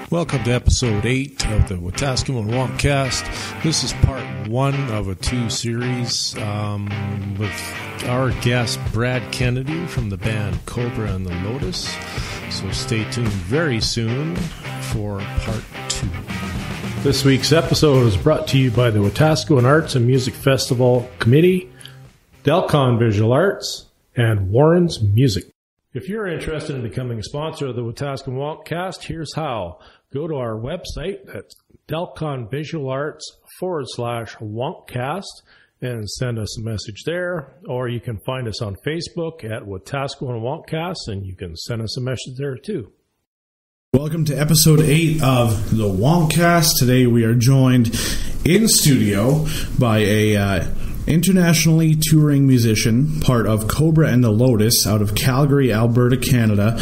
Welcome to episode 8 of the Wetaskiwin WonkCast. This is part 1 of a 2 series with our guest Brad Kennedy from the band Cobra and the Lotus. So stay tuned very soon for part 2. This week's episode is brought to you by the Wetaskiwin Arts and Music Festival Committee, Delcon Visual Arts, and Warren's Music. If you're interested in becoming a sponsor of the Wetaskiwin WonkCast, here's how. Go to our website, that's delconvisualarts.com/WonkCast, and send us a message there. Or you can find us on Facebook at Wetaskiwin WonkCast, and you can send us a message there too. Welcome to episode 8 of the WonkCast. Today we are joined in studio by a internationally touring musician, part of Cobra and the Lotus out of Calgary, Alberta, Canada.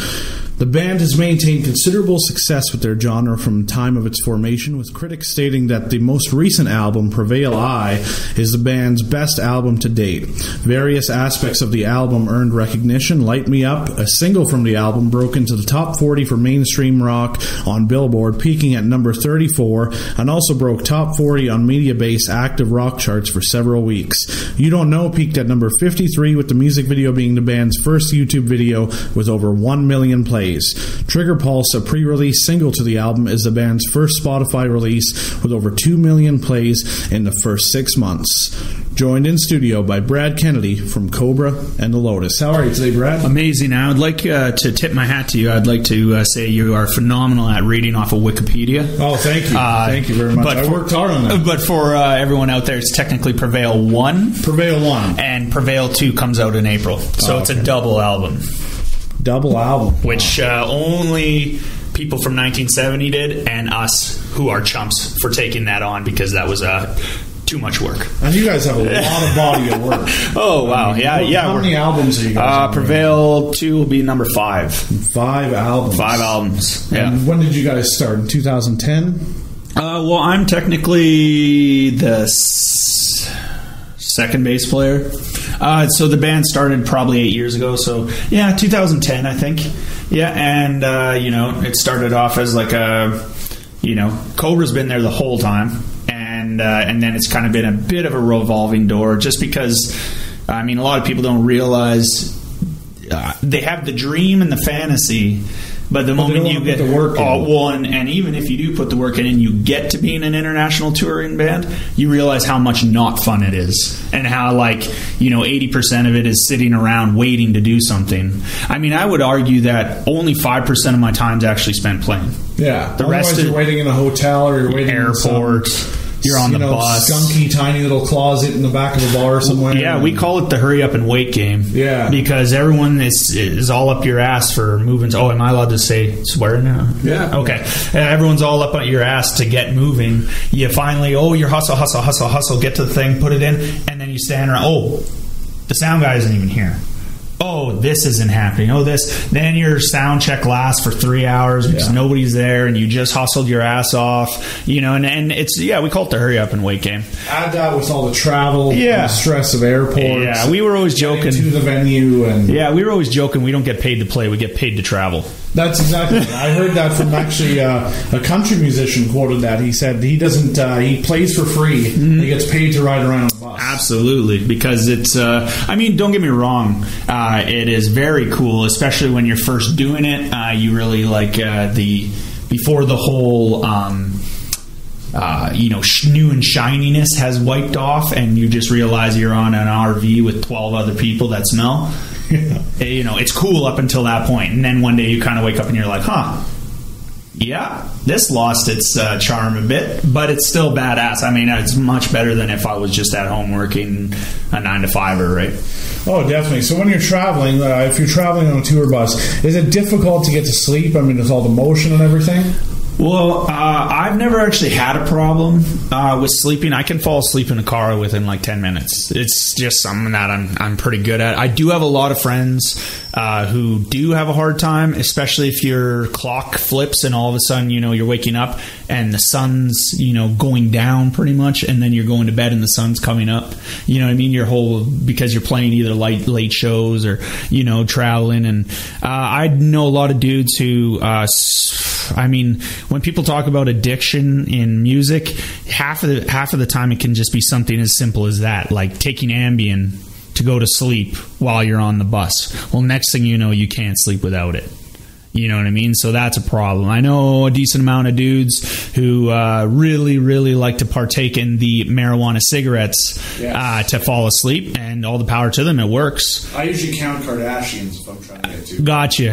The band has maintained considerable success with their genre from the time of its formation, with critics stating that the most recent album, Prevail I, is the band's best album to date. Various aspects of the album earned recognition. Light Me Up, a single from the album, broke into the top 40 for mainstream rock on Billboard, peaking at number 34, and also broke top 40 on Mediabase active rock charts for several weeks. You Don't Know peaked at number 53, with the music video being the band's first YouTube video with over 1 million plays. Trigger Pulse, a pre-release single to the album, is the band's first Spotify release with over 2 million plays in the first 6 months. Joined in studio by Brad Kennedy from Cobra and the Lotus. How are you today, Brad? Amazing. I would like to tip my hat to you. I'd like to say you are phenomenal at reading off of Wikipedia. Oh, thank you. Thank you very much. I worked hard on that. But for everyone out there, it's technically Prevail 1. Prevail 1. And Prevail 2 comes out in April. So it's a double album. Double album. Which only people from 1970 did, and us, who are chumps, for taking that on, because that was too much work. And you guys have a lot of body of work. Oh, wow. Yeah. How many albums are you guys on? Prevail 2 will be number 5. 5 albums. 5 albums, yeah. And when did you guys start? In 2010? Well, I'm technically the second bass player. So the band started probably 8 years ago. So, yeah, 2010, I think. Yeah, and, it started off as like Cobra's been there the whole time. And then it's kind of been a bit of a revolving door, just because, a lot of people don't realize they have the dream and the fantasy, but the moment you get the work in. And even if you do put the work in and you get to being an international touring band, you realize how much not fun it is, and how 80% of it is sitting around waiting to do something. I would argue that only 5% of my time's actually spent playing. Yeah, the rest you're waiting in a hotel, or you're waiting in airport. You're on the bus. Skunky, tiny little closet in the back of a bar somewhere. Yeah, we call it the hurry up and wait game. Yeah. Because everyone is all up your ass for moving. Oh, am I allowed to say swear now? Yeah. Okay. Everyone's all up your ass to get moving. You finally, you're hustle, get to the thing, put it in, and then you stand around. Oh, the sound guy isn't even here. Oh, this isn't happening. Oh, this. Then your sound check lasts for 3 hours because nobody's there, and you just hustled your ass off. And it's, we call it the hurry up and wait game. Add that with all the travel, the stress of airports. Yeah, we were always joking. To the venue. We were always joking we don't get paid to play, we get paid to travel. That's exactly it. I heard that from actually a country musician quoted that. He said he doesn't, he plays for free. Mm-hmm. He gets paid to ride around on the bus. Absolutely, because it's, don't get me wrong, it is very cool, especially when you're first doing it. You really like before the whole, new and shininess has wiped off, and you just realize you're on an RV with 12 other people that smell. It's cool up until that point, and then one day you kind of wake up and you're like, this lost its charm a bit, but it's still badass. It's much better than if I was just at home working a 9-to-5er, right? Oh, definitely. So when you're traveling, if you're traveling on a tour bus, is it difficult to get to sleep? With all the motion and everything? Well, I've never actually had a problem with sleeping. I can fall asleep in a car within 10 minutes. It's just something that I'm pretty good at. I do have a lot of friends who do have a hard time, especially if your clock flips and all of a sudden, you're waking up and the sun's, going down pretty much, and then you're going to bed and the sun's coming up. You know what I mean? Because you're playing either late shows or, traveling. And I know a lot of dudes who I mean, when people talk about addiction in music, half of the time it can just be something as simple as that, like taking Ambien to go to sleep while you're on the bus. Well, next thing you know, you can't sleep without it. You know what I mean? So that's a problem. I know a decent amount of dudes who really, really like to partake in the marijuana cigarettes to fall asleep, and all the power to them. It works. I usually count Kardashians if I'm trying to get to.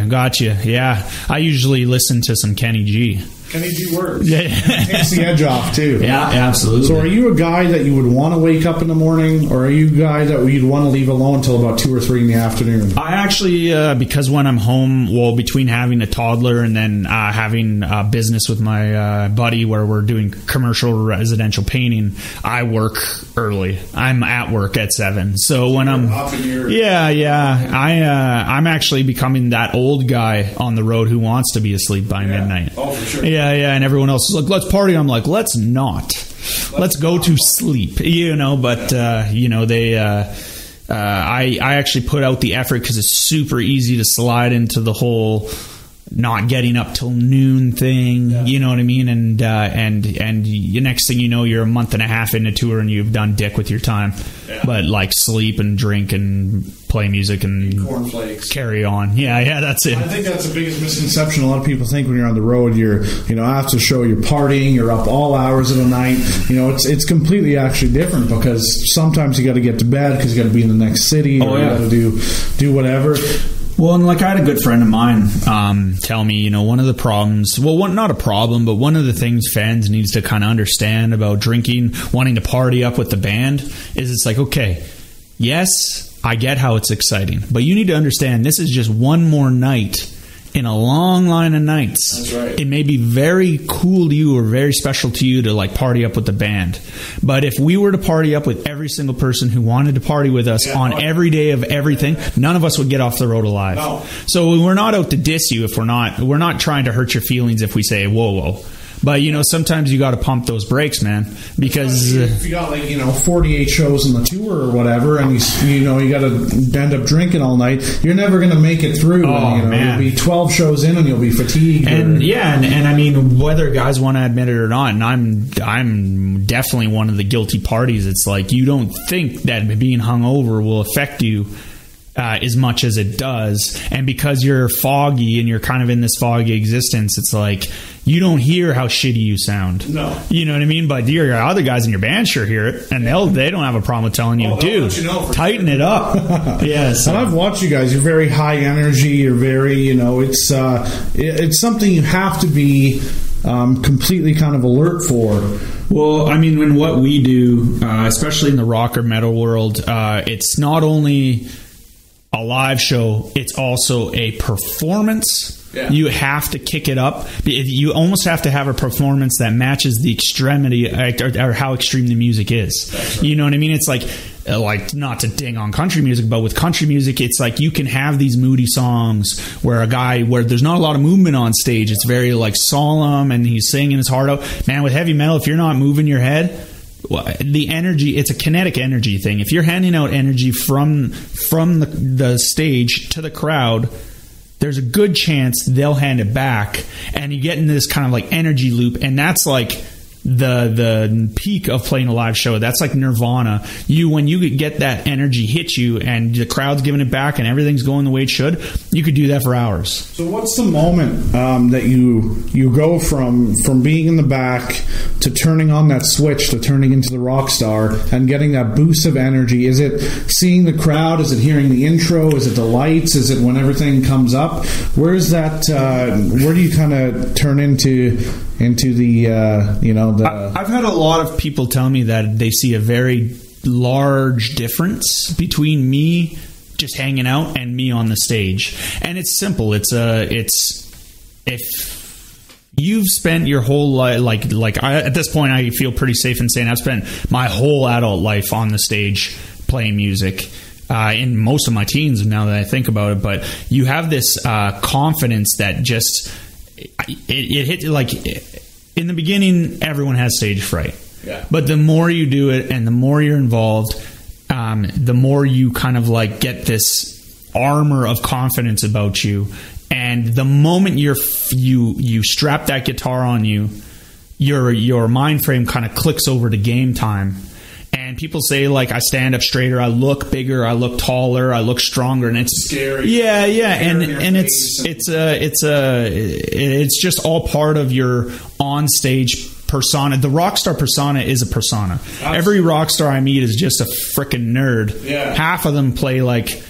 Gotcha. Yeah. I usually listen to some Kenny G. Kenny G works. Yeah. Takes the edge off, too. Yeah, absolutely. So are you a guy that you would want to wake up in the morning, or are you a guy that you'd want to leave alone until about 2 or 3 in the afternoon? I actually, because when I'm home, well, between having a toddler and then having a business with my buddy where we're doing commercial residential painting, I work early. I'm at work at 7. So when I'm up in your... I'm actually becoming that old guy on the road who wants to be asleep by midnight. Oh, for sure. Yeah, and everyone else is like, let's party. I'm like, let's not. Let's go to sleep. But they I actually put out the effort because it's super easy to slide into the whole not getting up till noon thing. Yeah. You know what I mean? And the next thing you know, you're a month and a half into tour and you've done dick with your time. Yeah. But like sleep and drink and play music and cornflakes, carry on. Yeah, that's it. I think that's the biggest misconception. A lot of people think when you're on the road, you're, after the show, you're partying, you're up all hours of the night. It's completely actually different, because sometimes you got to get to bed because you got to be in the next city, or you got to do whatever. Well, and like I had a good friend of mine tell me, one of the problems, not a problem, but one of the things fans needs to kind of understand about drinking, wanting to party up with the band, is it's like, okay, yes, I get how it's exciting, but you need to understand this is just one more night in a long line of nights. That's right. It may be very cool to you or very special to you to like party up with the band. But if we were to party up with every single person who wanted to party with us on every day of everything, none of us would get off the road alive. No. So we're not out to diss you if we're not trying to hurt your feelings if we say, whoa. But, sometimes you got to pump those brakes, man, because... if you got, 48 shows on the tour or whatever, and, you got to end up drinking all night, you're never going to make it through. Oh, man. You'll be 12 shows in and you'll be fatigued. And I mean, whether guys want to admit it or not, and I'm definitely one of the guilty parties. It's like, you don't think that being hungover will affect you as much as it does, and because you're foggy and you're kind of in this foggy existence, it's like you don't hear how shitty you sound. No, you know what I mean. But your other guys in your band sure hear it, and they don't have a problem with telling you, dude, tighten it up. Yes, and I've watched you guys. You're very high energy. You're very, it's something you have to be completely kind of alert for. Well, I mean, when what we do, especially in the rock or metal world, it's not only a live show, it's also a performance. Yeah. You have to kick it up. You almost have to have a performance that matches the extremity or how extreme the music is. Right. You know what I mean? It's like not to ding on country music, but with country music, it's like you can have these moody songs where there's not a lot of movement on stage. It's very like solemn and he's singing his heart out. Man, with heavy metal, if you're not moving your head, the energy, it's a kinetic energy thing. If you're handing out energy from the stage to the crowd, there's a good chance they'll hand it back, and you get into this kind of like energy loop, and that's like the peak of playing a live show. That's like nirvana. When you get that energy hit you and the crowd's giving it back and everything's going the way it should, you could do that for hours. So what's the moment that you go from being in the back to turning on that switch to turning into the rock star and getting that boost of energy? Is it seeing the crowd? Is it hearing the intro? Is it the lights? Is it when everything comes up? Where's that? Where do you kind of turn into the I've had a lot of people tell me that they see a very large difference between me just hanging out and me on the stage, and it's simple. It's if you've spent your whole life, at this point I feel pretty safe in saying I've spent my whole adult life on the stage playing music. In most of my teens, now that I think about it, but you have this confidence that just it hit like. In the beginning, everyone has stage fright. Yeah. But the more you do it and the more you're involved, the more you kind of like get this armor of confidence about you. And the moment you strap that guitar on you, your mind frame kind of clicks over to game time. And people say, like, I stand up straighter, I look bigger, I look taller, I look stronger, and it's scary. Yeah, and it's just all part of your on-stage persona. The rock star persona is a persona. Absolutely. Every rock star I meet is just a freaking nerd. Yeah. Half of them play like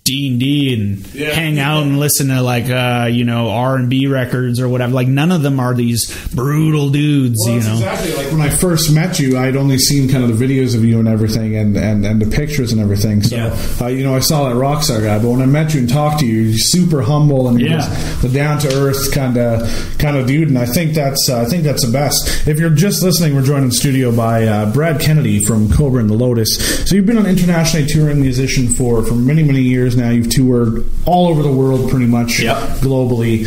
D&D and hang out and listen to like R&B records or whatever. Like, none of them are these brutal dudes. Well, exactly like when I first met you, I'd only seen kind of the videos of you and everything, and the pictures and everything. So I saw that rockstar guy, but when I met you and talked to you, you're super humble and you're just the down to earth kind of dude. And I think that's the best. If you're just listening, we're joined in the studio by Brad Kennedy from Cobra and the Lotus. So you've been an internationally touring musician for many years now. You've toured all over the world pretty much globally.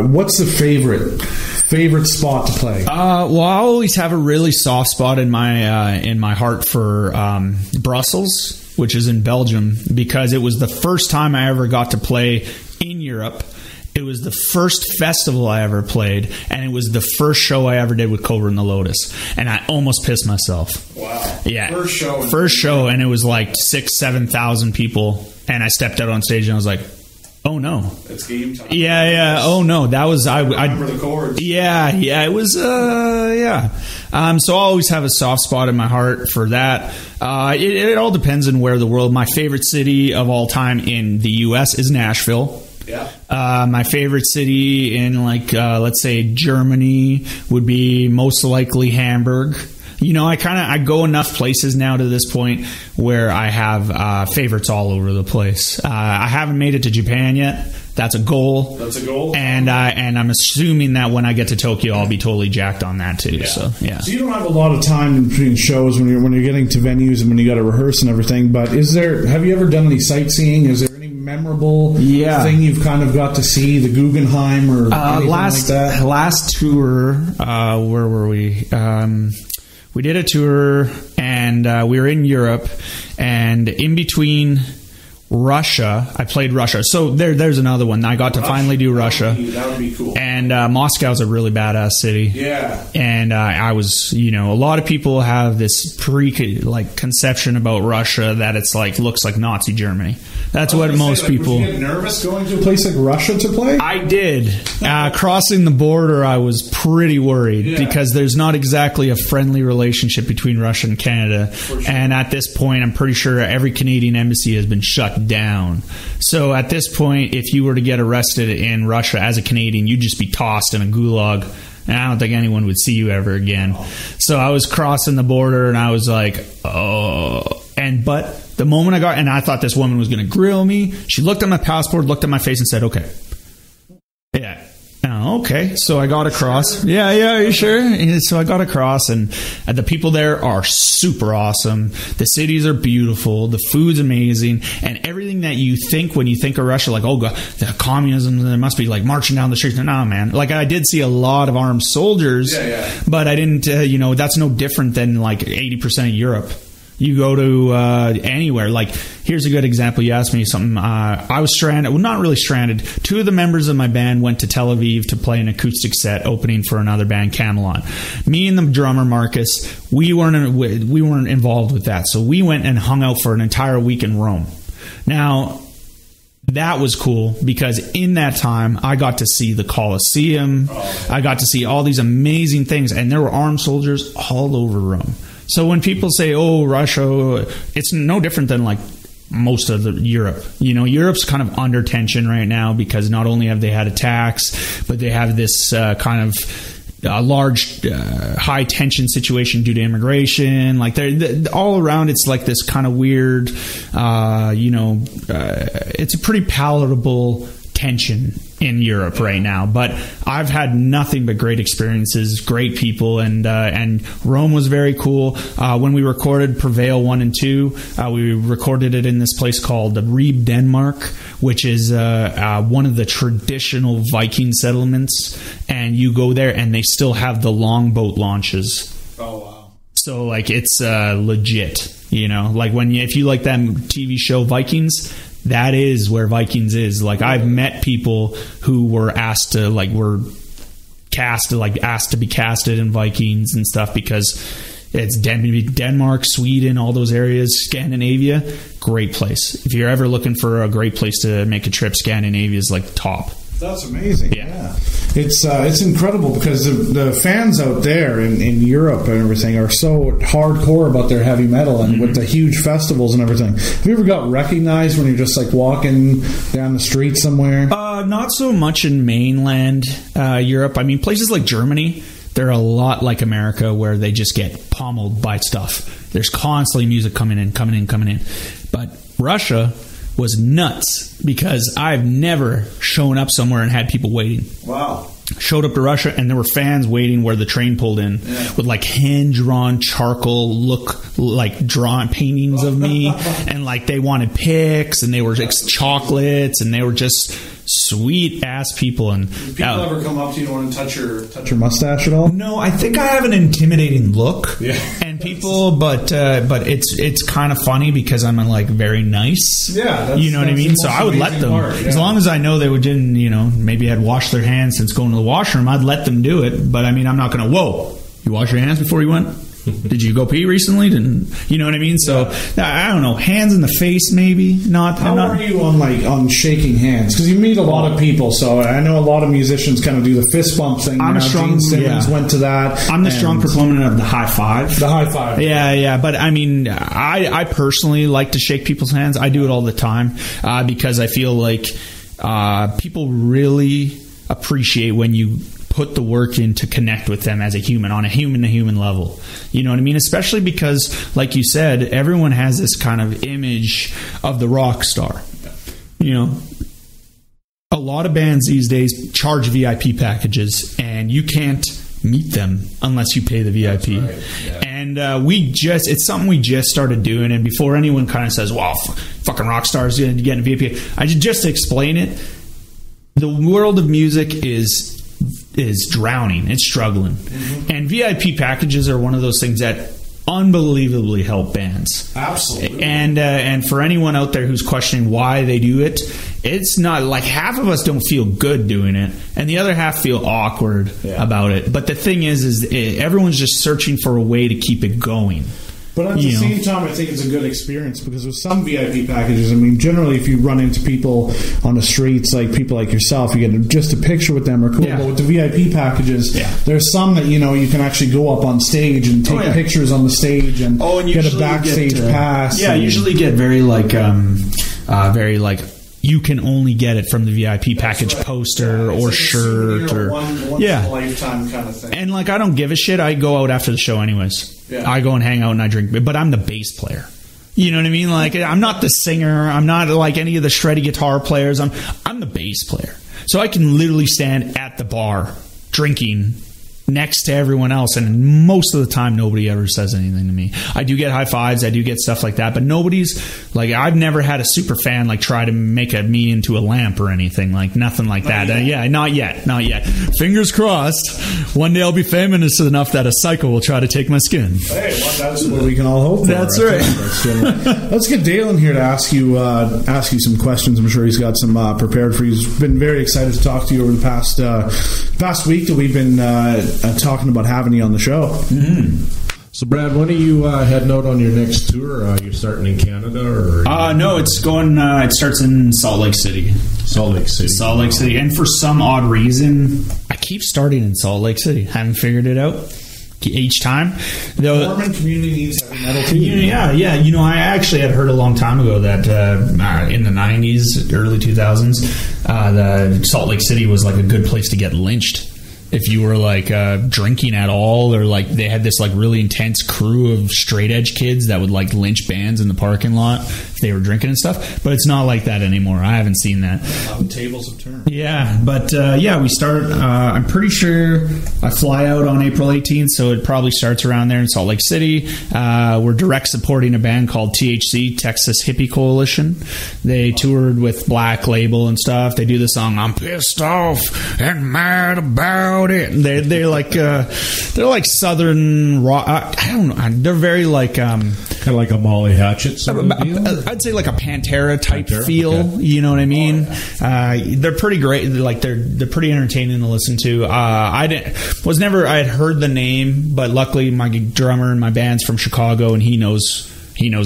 What's the favorite spot to play? Well, I always have a really soft spot in my heart for Brussels, which is in Belgium, because it was the first time I ever got to play in Europe. It was the first festival I ever played, and it was the first show I ever did with Cobra and the Lotus, and I almost pissed myself. Wow. Yeah. First show, and it was like 6,000-7,000 people, and I stepped out on stage and I was like, oh no. It's game time. Yeah. Oh no. That was, I remember the chords. Yeah. It was, So I always have a soft spot in my heart for that. It all depends on where the world. My favorite city of all time in the U.S. is Nashville. Yeah. My favorite city in let's say Germany would be most likely Hamburg. I go enough places now to this point where I have favorites all over the place. I haven't made it to Japan yet. That's a goal. And I'm assuming that when I get to Tokyo, I'll be totally jacked on that too. Yeah. So you don't have a lot of time in between shows when you're getting to venues and when you got to rehearse and everything. But have you ever done any sightseeing? Is there any memorable thing you've kind of got to see? The Guggenheim or anything like that? Last tour, where were we? We did a tour, and we were in Europe, and in between Russia, I played Russia. So there's another one. I got to finally do Russia. That would be cool. And Moscow's a really badass city. Yeah. And I was, a lot of people have this conception about Russia that it's looks like Nazi Germany. That's what most people. Would you get nervous going to a place like Russia to play? I did. Crossing the border, I was pretty worried because there's not exactly a friendly relationship between Russia and Canada. Sure. And at this point, I'm pretty sure every Canadian embassy has been shut down. So at this point, if you were to get arrested in Russia as a Canadian, you'd just be tossed in a gulag. And I don't think anyone would see you ever again. So I was crossing the border, and I was like, oh. But the moment I thought this woman was going to grill me, she looked at my passport, looked at my face, and said, okay. Yeah. Okay. So I got across. Yeah, are you sure? So I got across, and the people there are super awesome. The cities are beautiful. The food's amazing. And everything that you think when you think of Russia, like, oh, God, the communism, there must be marching down the streets. No, man. I did see a lot of armed soldiers, but I didn't, that's no different than 80% of Europe. You go to anywhere. Here's a good example. You asked me something. I was stranded. Well, not really stranded. Two of the members of my band went to Tel Aviv to play an acoustic set opening for another band, Camelot. Me and the drummer, Marcus, we weren't involved with that. So we went and hung out for an entire week in Rome. Now, that was cool because in that time, I got to see the Colosseum. I got to see all these amazing things. And there were armed soldiers all over Rome. So when people say, oh, Russia, it's no different than most of Europe. Europe's kind of under tension right now because not only have they had attacks, but they have this kind of large high tension situation due to immigration. All around, it's this kind of weird, it's a pretty palatable tension in Europe right now, but I've had nothing but great experiences, great people, and Rome was very cool. When we recorded Prevail 1 and 2, we recorded it in this place called Ribe, Denmark, which is one of the traditional Viking settlements, and you go there and they still have the longboat launches. Oh, wow. So it's legit, if you like that TV show Vikings, that is where Vikings is. Like, I've met people who were asked to, like, asked to be casted in Vikings and stuff, because it's Denmark, Sweden, all those areas, Scandinavia, great place. If you're ever looking for a great place to make a trip, Scandinavia is like top. That's amazing. Yeah. It's incredible, because the fans out there in Europe and everything are so hardcore about their heavy metal, and with the huge festivals and everything. Have you ever got recognized when you're just like walking down the street somewhere? Not so much in mainland Europe. I mean, places like Germany, they're a lot like America, where they just get pummeled by stuff. There's constantly music coming in. But Russia was nuts, because I've never shown up somewhere and had people waiting. Wow. Showed up to Russia, and there were fans waiting where the train pulled in with like hand-drawn charcoal drawn paintings of me, and like they wanted pics, and they were chocolates, and they were just sweet ass people. And people ever come up to you and want to touch your mustache at all? No, I think I have an intimidating look. Yeah. And people, but it's kind of funny, because I'm like very nice. Yeah, you know what I mean. So I would let them, as long as I know they didn't, maybe had washed their hands since going to the washroom. I'd let them do it. But I mean, I'm not going to. Whoa, you wash your hands before you went? Did you go pee recently? You know what I mean? So I don't know. Hands in the face, maybe not. How are you on shaking hands? Because you meet a lot of people. So I know a lot of musicians kind of do the fist bump thing. I'm a strong. Gene Simmons went to that. I'm the strong proponent of the high five. The high five. Yeah. But I mean, I personally like to shake people's hands. I do it all the time because I feel like people really appreciate when you put the work in to connect with them as a human, on a human-to-human level. You know what I mean? Especially because, like you said, everyone has this kind of image of the rock star. A lot of bands these days charge VIP packages, and you can't meet them unless you pay the VIP. Right. Yeah. And it's something we just started doing. And before anyone kind of says, well, fucking rock stars getting a VIP, just to explain it, the world of music is drowning. It's struggling. And VIP packages are one of those things that unbelievably help bands. Absolutely. And for anyone out there who's questioning why they do it, it's not like half of us don't feel good doing it, and the other half feel awkward about it. But the thing is everyone's just searching for a way to keep it going. But at the same time, I think it's a good experience, because with some VIP packages, I mean, generally if you run into people on the streets, like people like yourself, you get just a picture with them or cool. Yeah. But with the VIP packages, there's some that, you can actually go up on stage and take pictures on the stage and get a backstage pass. Yeah, usually get very you can only get it from the VIP package poster or like shirt or once in a lifetime kind of thing. And I don't give a shit. I go out after the show anyways. Yeah. I go and hang out and I drink, but I'm the bass player. You know what I mean? I'm not the singer. I'm not like any of the shreddy guitar players. I'm the bass player. So I can literally stand at the bar drinking next to everyone else, and most of the time nobody ever says anything to me. I do get high fives, I do get stuff like that, but nobody's I've never had a super fan try to make me into a lamp or anything, nothing like that. Not yet. Fingers crossed. One day I'll be famous enough that a psycho will try to take my skin. Hey, well, that's what we can all hope for. That's right. Let's get Dale in here to ask you some questions. I'm sure he's got some prepared for you. He's been very excited to talk to you over the past week that we've been talking about having you on the show. Mm-hmm. So, Brad, when are you heading out on your next tour? Are you starting in Canada? Or no, it's going. It starts in Salt Lake City. Salt Lake City. And for some odd reason, I keep starting in Salt Lake City. Haven't figured it out each time. The Mormon community needs heavy metal too. Yeah. I actually had heard a long time ago that in the 90s, early 2000s, the Salt Lake City was a good place to get lynched. If you were drinking at all, or they had this really intense crew of straight edge kids that would lynch bands in the parking lot if they were drinking and stuff. But it's not like that anymore. I haven't seen that. How the tables have turned. Yeah, but we start. I'm pretty sure I fly out on April 18th, so it probably starts around there in Salt Lake City. We're direct supporting a band called THC, Texas Hippie Coalition. They toured with Black Label and stuff. They do the song "I'm Pissed Off and Mad About It." They're like southern rock. I don't know. They're very Kind of like a Molly Hatchet sort of deal? I'd say like a Pantera type Pantera? feel. Okay. You know what I mean? They're pretty great. They're pretty entertaining to listen to. I had heard the name, but luckily my drummer in my band's from Chicago, and he knows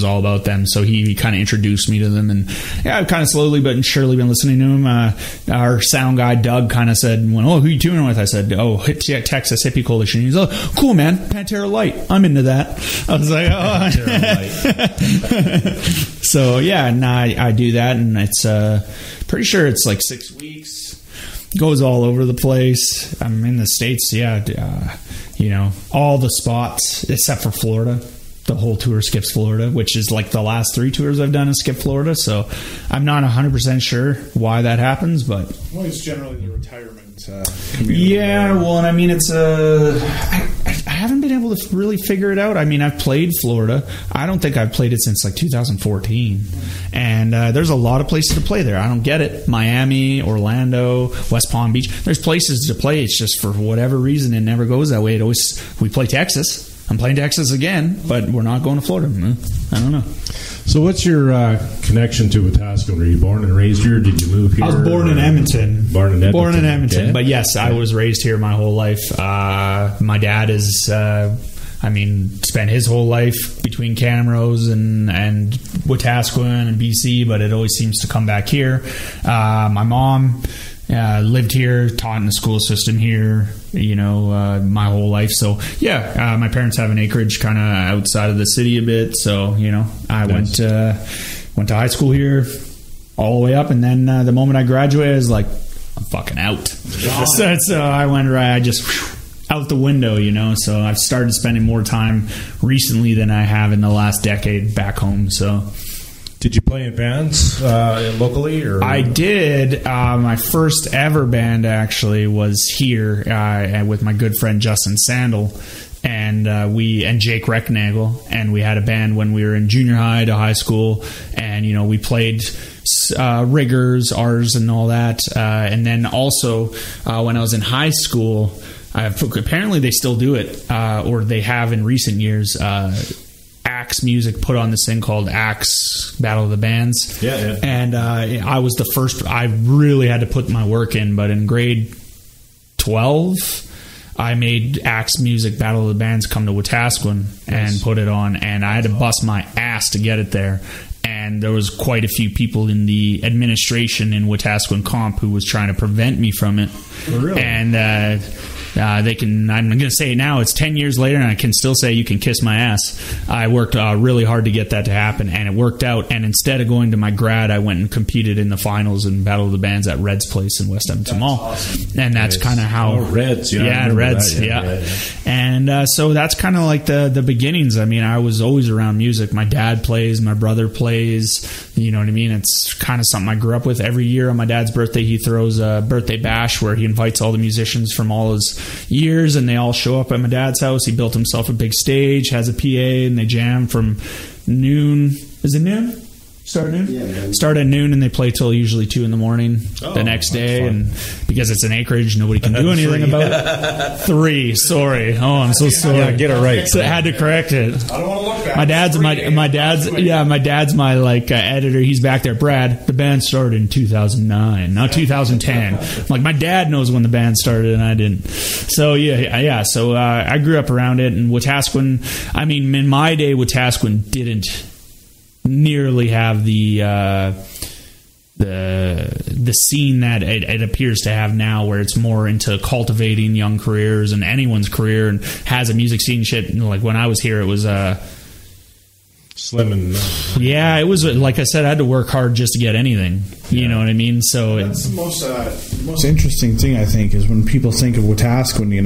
all about them, so he kind of introduced me to them, and I've kind of slowly but surely been listening to him. Our sound guy Doug kind of said, "Well, who are you touring with?" I said, Texas Hippie Coalition. He's like, "Cool, man, Pantera Light, I'm into that." I was like, "Oh." So yeah, and I do that, and it's pretty sure it's like 6 weeks. Goes all over the place. I'm in the States, all the spots except for Florida. The whole tour skips Florida, which is like the last 3 tours I've done is skip Florida. So I'm not 100% sure why that happens, but it's generally the retirement community. Yeah, well, and I mean, it's I haven't been able to really figure it out. I mean, I've played Florida. I don't think I've played it since like 2014, and there's a lot of places to play there. I don't get it. Miami, Orlando, West Palm Beach. There's places to play. It's just for whatever reason it never goes that way. We play Texas. I'm playing Texas again, but we're not going to Florida. I don't know. So what's your connection to Wetaskiwin? Were you born and raised here? Did you move here? I was born in Edmonton. Born in Edmonton. Okay. But yes, I was raised here my whole life. My dad is, spent his whole life between Camrose and Wetaskiwin and BC, but it always seems to come back here. My mom lived here, taught in the school system here, my whole life. So yeah, my parents have an acreage kind of outside of the city a bit. So, I went to high school here all the way up. And then the moment I graduated, I was like, I'm fucking out. So I went I just out the window, so I've started spending more time recently than I have in the last decade back home. So did you play in bands locally? Or? I did. My first ever band actually was here with my good friend Justin Sandel and Jake Recknagel, and we had a band when we were in junior high to high school, and we played riggers, ours, and all that. And then also when I was in high school, apparently they still do it, or they have in recent years. Axe Music put on this thing called Axe Battle of the Bands. Yeah. And I was the first. I really had to put my work in, but in grade 12, I made Axe Music Battle of the Bands come to Wetaskiwin and put it on, and I had to bust my ass to get it there. And there was quite a few people in the administration in Wetaskiwin Comp who was trying to prevent me from it. Oh, really? And I'm going to say it now, it's 10 years later, and I can still say you can kiss my ass. I worked really hard to get that to happen, and it worked out. And instead of going to my grad, I went and competed in the finals in Battle of the Bands at Red's Place in West Edmonton Mall. Awesome. And that's kind of how... Reds. Yeah, Reds. Yeah. And so that's kind of like the beginnings. I mean, I was always around music. My dad plays, my brother plays. You know what I mean? It's kind of something I grew up with. Every year on my dad's birthday, he throws a birthday bash where he invites all the musicians from all his years, and they all show up at my dad's house. He built himself a big stage, has a PA, and they jam from noon. Is it noon? Start at noon? Yeah. Start at noon, and they play till usually 2 in the morning the next day. Fun. And because it's an acreage, nobody can do anything about it. 3, sorry. Oh, I'm so sorry. Yeah, get it right. So I had to correct it. I don't want to look back. My dad's my editor. He's back there. Brad, the band started in 2009, not 2010. Like, my dad knows when the band started, and I didn't. So yeah. So I grew up around it, and Wetaskiwin. I mean, in my day, Wetaskiwin didn't nearly have the scene that it appears to have now, where it's more into cultivating young careers and anyone's career, and has a music scene shit. Like when I was here, it was slim and it was like I said, I had to work hard just to get anything. You know what I mean? So that's the most interesting thing, I think, is when people think of Wetaskiwin,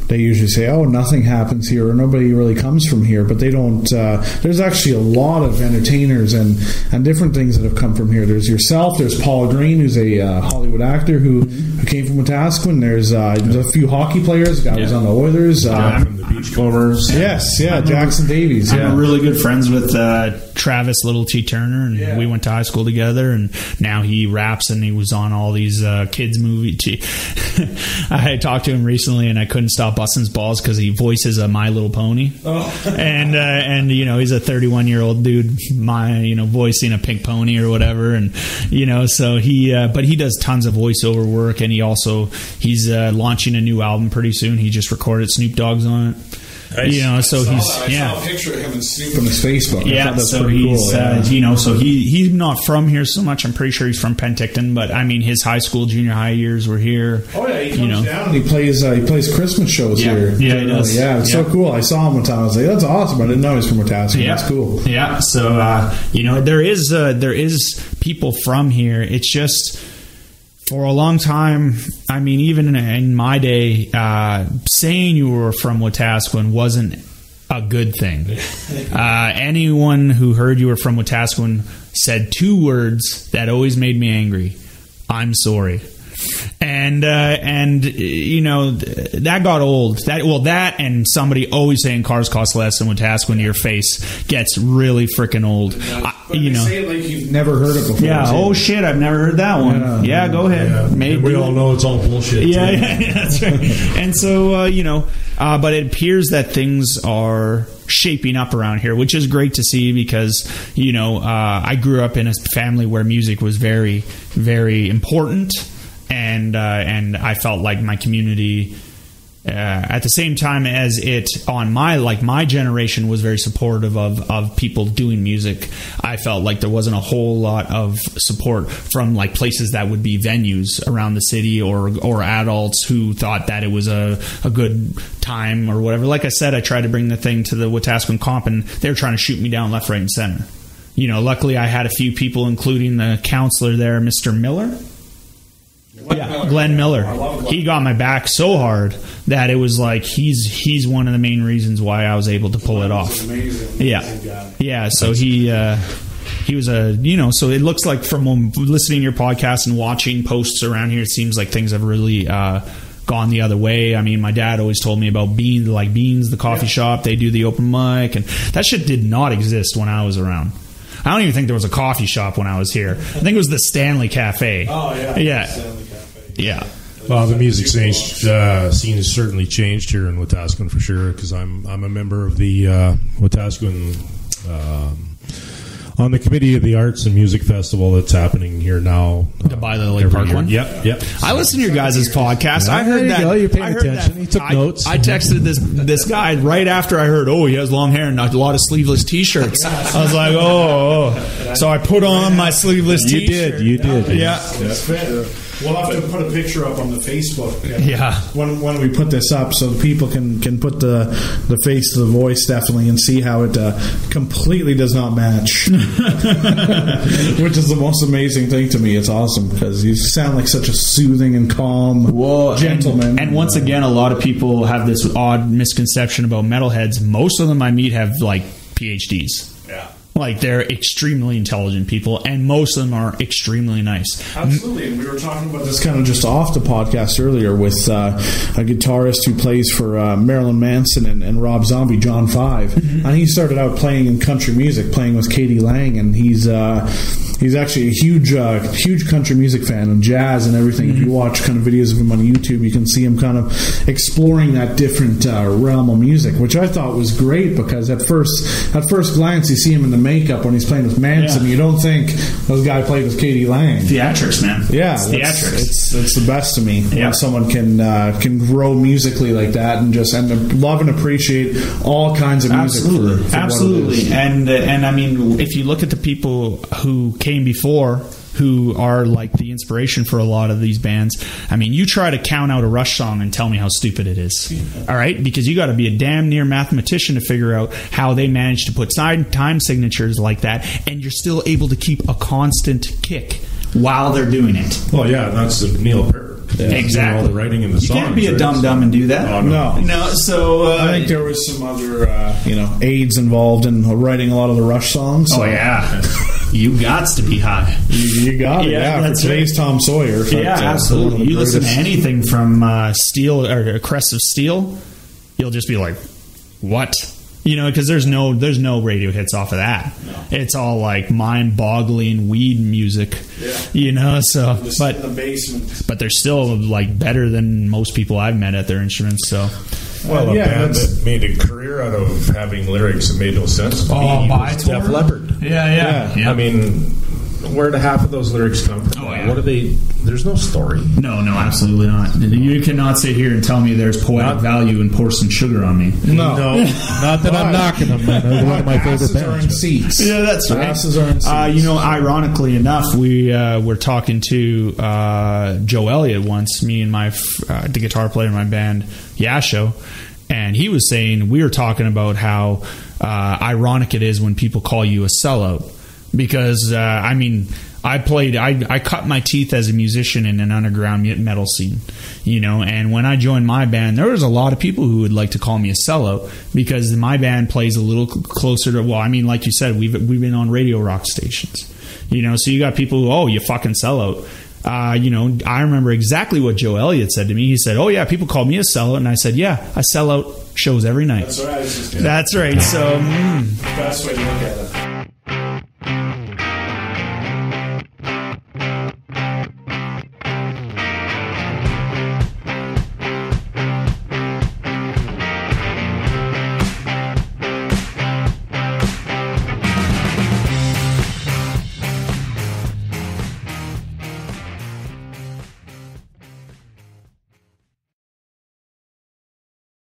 they usually say, oh, nothing happens here, or nobody really comes from here, but they don't. There's actually a lot of entertainers and different things that have come from here. There's yourself, there's Paul Green, who's a Hollywood actor who came from Wetaskiwin. There's a few hockey players, a guy who's on the Oilers. From the Beachcombers. Yes, Jackson Davies. I'm really good friends with Travis Little T. Turner, and we went to high school together, and now he raps, and he was on all these kids' movies. I talked to him recently, and I couldn't stop busting his balls because he voices a My Little Pony. And you know, he's a 31-year-old dude, voicing a pink pony or whatever. And, you know, so but he does tons of voiceover work, and he's launching a new album pretty soon. He just recorded Snoop Dogg's on it. Nice. You know, so I saw a picture of him and Snoop on his Facebook. Yeah, so he's you know, so he's not from here so much. I'm pretty sure he's from Penticton, but I mean, his high school, junior high years were here. Oh yeah, he comes down and he plays Christmas shows here. Yeah, he does. Yeah, it's so cool. I saw him one time. I was like, that's awesome. I didn't know he was from Wetaskiwin. Yeah. That's cool. Yeah, so you know, there is people from here. It's just, for a long time, I mean, even in my day, saying you were from Wetaskiwin wasn't a good thing. Anyone who heard you were from Wetaskiwin said two words that always made me angry: "I'm sorry." And you know, that got old. That and somebody always saying cars cost less in Wetaskiwin to your face gets really freaking old. You know, say it like you've never heard it before. Yeah. Oh shit! I've never heard that one. Yeah. Go ahead. Yeah. Maybe we all know it's all bullshit. Yeah, that's right. And so you know, but it appears that things are shaping up around here, which is great to see, because you know, I grew up in a family where music was very, very important. And I felt like my community, at the same time as my generation was very supportive of people doing music, I felt like there wasn't a whole lot of support from like places that would be venues around the city or adults who thought that it was a good time or whatever. Like I said, I tried to bring the thing to the Wetaskiwin Comp, and they were trying to shoot me down left, right, and center. You know, luckily I had a few people, including the counselor there, Mr. Miller. Glenn Miller. He got my back so hard that it was like he's one of the main reasons why I was able to pull it off. Amazing guy. Yeah. So he was so it looks like from listening to your podcast and watching posts around here, it seems like things have really gone the other way. I mean, my dad always told me about Beans, the coffee shop. They do the open mic, and that shit did not exist when I was around. I don't even think there was a coffee shop when I was here. I think it was the Stanley Cafe. Oh, yeah. Yeah. Stanley Cafe. Yeah. Well, the music scene has certainly changed here in Wetaskiwin for sure, because I'm a member of the Wetaskiwin on the committee of the Arts and Music Festival that's happening here now. By the Lake Park one? Yep. I listened to your guys' podcast. I heard that. You're paying attention. He took notes. I texted this guy right after I heard, he has long hair and a lot of sleeveless T-shirts. I was like, oh. So I put on my sleeveless T-shirt. You did. Yeah. That's fair. We'll have to put a picture up on the Facebook. Yeah. When we put this up, so people can put the face to the voice definitely and see how it completely does not match. Which is the most amazing thing to me. It's awesome because you sound like such a soothing and calm gentleman. And once again, a lot of people have this odd misconception about metalheads. Most of them I meet have like PhDs. Yeah. Like, they're extremely intelligent people, and most of them are extremely nice. Absolutely. And we were talking about this kind of just off the podcast earlier with a guitarist who plays for Marilyn Manson and Rob Zombie, John 5. Mm-hmm. And he started out playing in country music, playing with Katie Lang, and he's actually a huge country music fan and jazz and everything. Mm-hmm. If you watch kind of videos of him on YouTube, you can see him kind of exploring that different realm of music, which I thought was great, because at first glance you see him in the makeup when he's playing with Manson. Yeah. You don't think this guy played with Katie Lang. Theatrics, man. Yeah, it's the best to me when someone can grow musically like that and just love and appreciate all kinds of music. Absolutely. And I mean, if you look at the people who came before, who are like the inspiration for a lot of these bands, I mean, you try to count out a Rush song and tell me how stupid it is. All right? Because you got to be a damn near mathematician to figure out how they managed to put time signatures like that, and you're still able to keep a constant kick while they're doing it. Well, yeah, that's Neil Peart. Yeah. Exactly. All the writing in the songs. You can't be a dumb and do that. Oh, no. So I think there was some other aides involved in writing a lot of the Rush songs. So. Oh yeah. You gots to be high. You got it. Yeah, for today's Tom Sawyer. Yeah, absolutely. You listen to anything from Steel or Crest of Steel, you'll just be like, what? Because there's no radio hits off of that. No. It's all like mind-boggling weed music. Yeah. So in the basement. But they're still like better than most people I've met at their instruments. So Well, a band that made a career out of having lyrics that made no sense to me was Def Leppard. Yeah. I mean, where do half of those lyrics come from? Oh, yeah. What are they? There's no story. No, absolutely not. You cannot sit here and tell me there's poetic value in pour some sugar on me. No, not that I'm knocking them. They're one of my favorite bands. Yeah, that's right. Asses are in seats. Ironically enough, we were talking to Joe Elliott once, me and the guitar player in my band, Yasho, and he was saying, we were talking about how ironic it is when people call you a sellout. Because, I cut my teeth as a musician in an underground metal scene, and when I joined my band, there was a lot of people who would like to call me a sellout because my band plays a little closer to, like you said, we've been on radio rock stations, so you got people who, you fucking sellout. I remember exactly what Joe Elliott said to me. He said, "Oh yeah, people call me a sellout," and I said, "Yeah, I sell out shows every night." That's right. That's right. So, best way to look at it.